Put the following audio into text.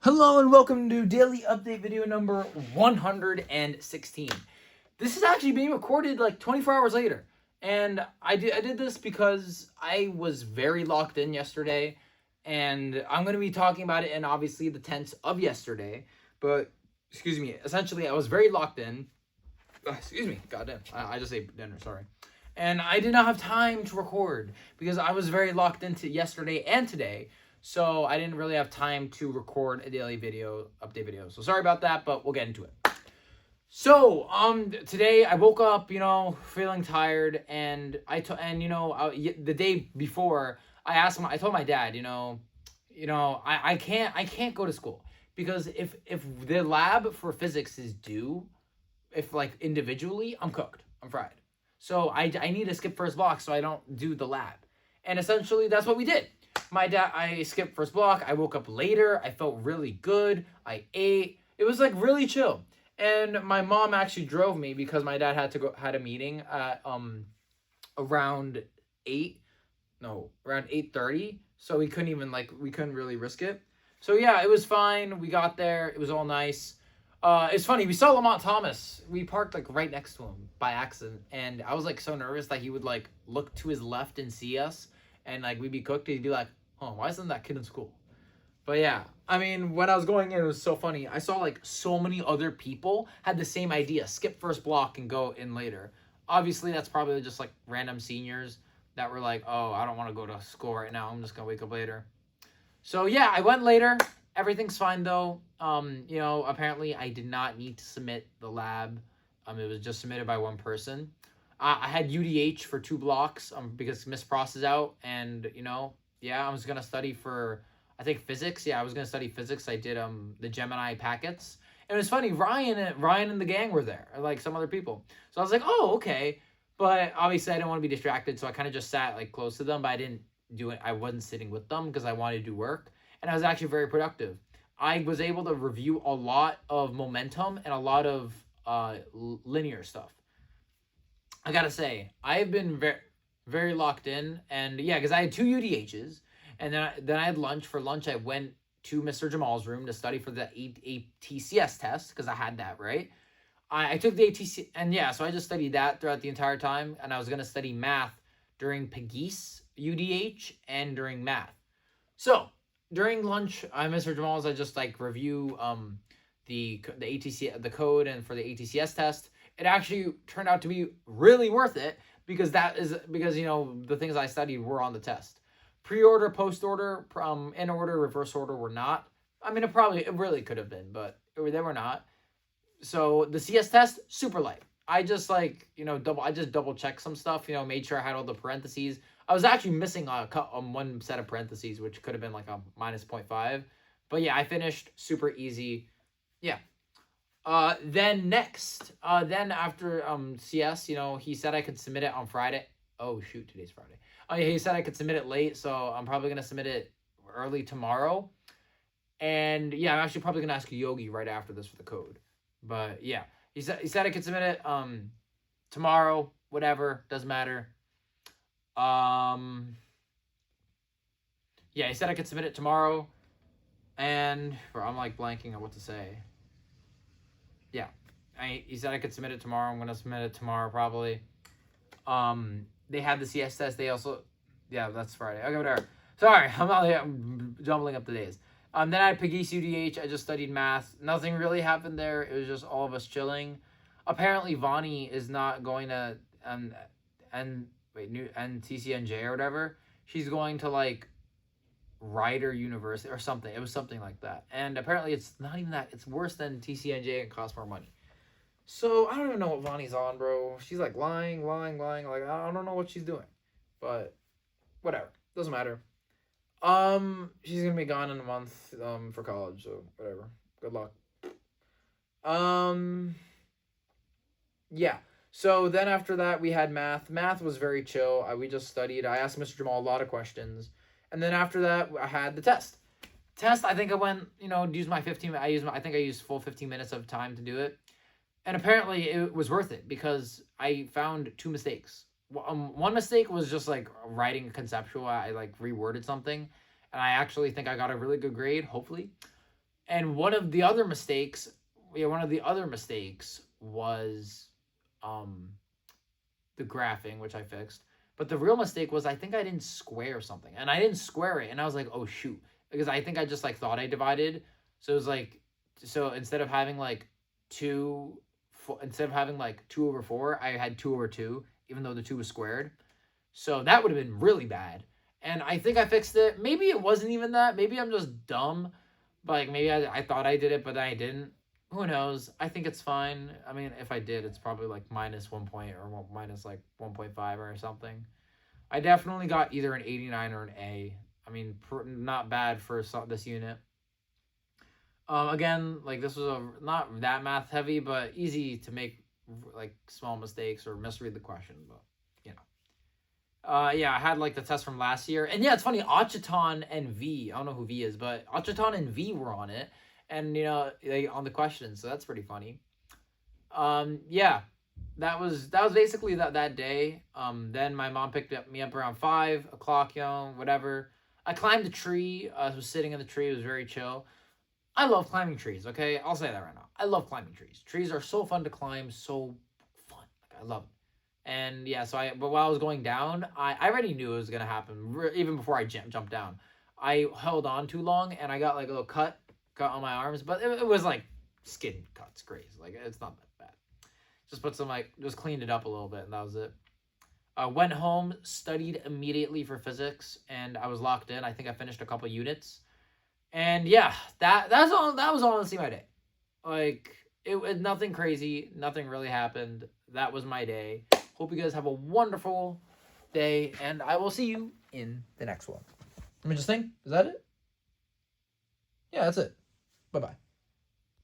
Hello and welcome to daily update video number 116. This is actually being recorded like 24 hours later. And I did this because I was very locked in yesterday, and I'm going to be talking about it in obviously the tense of yesterday, but excuse me, essentially I was very locked in. Excuse me, goddamn. I just ate dinner, sorry. And I did not have time to record because I was very locked into yesterday and today. So I didn't really have time to record a daily video, update video. So sorry about that, but we'll get into it. So, today I woke up, feeling tired, and the day before I told my dad, I can't go to school because if the lab for physics is due, if like individually, I'm cooked, I'm fried. So I need to skip first block so I don't do the lab, and essentially that's what we did. I skipped first block. I woke up later. I felt really good. I ate. It was like really chill. And my mom actually drove me because my dad had a meeting at around 8, no, around 8:30. So we couldn't really risk it. So yeah, it was fine. We got there. It was all nice. It's funny. We saw Lamont Thomas. We parked like right next to him by accident, and I was like so nervous that he would like look to his left and see us, and like we'd be cooked. He'd be like, "Oh, why isn't that kid in school?" But yeah, I mean, when I was going in, it was so funny. I saw like so many other people had the same idea: skip first block and go in later. Obviously, that's probably just like random seniors that were like, "Oh, I don't want to go to school right now. I'm just gonna wake up later." So yeah, I went later. Everything's fine though. Apparently I did not need to submit the lab. It was just submitted by one person. I had UDH for 2 blocks because Miss Pross is out, and I was gonna study for I think physics. Yeah, I was gonna study physics. I did the Gemini packets. And it was funny, Ryan and the gang were there, like some other people. So I was like, oh, okay. But obviously I didn't want to be distracted, so I kind of just sat like close to them, but I didn't do it. I wasn't sitting with them because I wanted to do work, and I was actually very productive. I was able to review a lot of momentum and a lot of linear stuff. I gotta say, I've been very, very locked in, and yeah, because I had 2 UDHs, and then I had lunch. For lunch, I went to Mr. Jamal's room to study for the ATCS test because I had that right. I took the ATC, and yeah, so I just studied that throughout the entire time, and I was gonna study math during Pagis UDH and during math. So during lunch, Mr. Jamal's, I just like review the ATC the code and for the ATCS test. It actually turned out to be really worth it because the things I studied were on the test. Pre-order, post-order, in order, reverse order were not. I mean, it really could have been, but they were not. So the CS test, super light. I just double checked some stuff, made sure I had all the parentheses. I was actually missing one set of parentheses, which could have been like a minus 0.5. But yeah, I finished super easy. Yeah. Then after CS, he said I could submit it on Friday. Oh shoot, today's Friday. Oh yeah, he said I could submit it late, so I'm probably gonna submit it early tomorrow. And yeah, I'm actually probably gonna ask Yogi right after this for the code. But yeah, he said I could submit it tomorrow, whatever, doesn't matter. Yeah, he said I could submit it tomorrow, and I'm like blanking on what to say. Yeah, he said I could submit it tomorrow. I'm gonna submit it tomorrow probably. They had the CS test. They also, yeah, that's Friday. Okay, whatever. Sorry, I'm jumbling up the days. Then I had Pagis UDH. I just studied math. Nothing really happened there. It was just all of us chilling. Apparently, Vani is not going to and TCNJ or whatever. She's going to like Rider University or something. It was something like that. And apparently, it's not even that. It's worse than TCNJ and costs more money. So I don't even know what Vani's on, bro. She's like lying. Like I don't know what she's doing, but whatever. Doesn't matter. She's gonna be gone in a month. For college, so whatever. Good luck. Yeah. So then after that, we had math. Math was very chill. We just studied. I asked Mr. Jamal a lot of questions, and then after that, I had the test. Test. I think I went. Used my 15. I think I used full 15 minutes of time to do it, and apparently it was worth it because I found 2 mistakes. One mistake was just like writing conceptual. I like reworded something, and I actually think I got a really good grade. Hopefully, And one of the other mistakes, was the graphing, which I fixed. But the real mistake was I think I didn't square something, and I didn't square it, and I was like, oh shoot, because I think I just like thought I divided, so it was like, so instead of having like instead of having like 2/4, I had 2/2, even though the 2 was squared. So that would have been really bad. And I think I fixed it. Maybe it wasn't even that. Maybe I'm just dumb. But like maybe I thought I did it, but I didn't. Who knows? I think it's fine. I mean, if I did, it's probably like -1 point or minus like 1.5 or something. I definitely got either an 89 or an A. I mean, not bad for this unit. Again, like this was not that math heavy, but easy to make like small mistakes or misread the question. But you know, yeah, I had like the test from last year, and yeah, it's funny. Acheton and V, I don't know who V is, but Acheton and V were on it, and you know, they on the questions, so that's pretty funny. Yeah, that was basically that day. Then my mom picked me up around 5 o'clock, you know, whatever. I climbed a tree. I was sitting in the tree. It was very chill. I love climbing trees, okay? I'll say that right now. I love climbing trees. Trees are so fun to climb, so fun. Like, I love them. And yeah, but while I was going down, I already knew it was going to happen, even before I jumped down. I held on too long, and I got like a little cut on my arms, but it was like skin cuts, graze. Like, it's not that bad. Just put some, like, just cleaned it up a little bit, and that was it. Went home, studied immediately for physics, and I was locked in. I think I finished a couple units. And yeah, that was honestly my day. Like it nothing crazy, nothing really happened. That was my day. Hope you guys have a wonderful day, and I will see you in the next one. Let me just think. Is that it? Yeah, that's it. Bye-bye.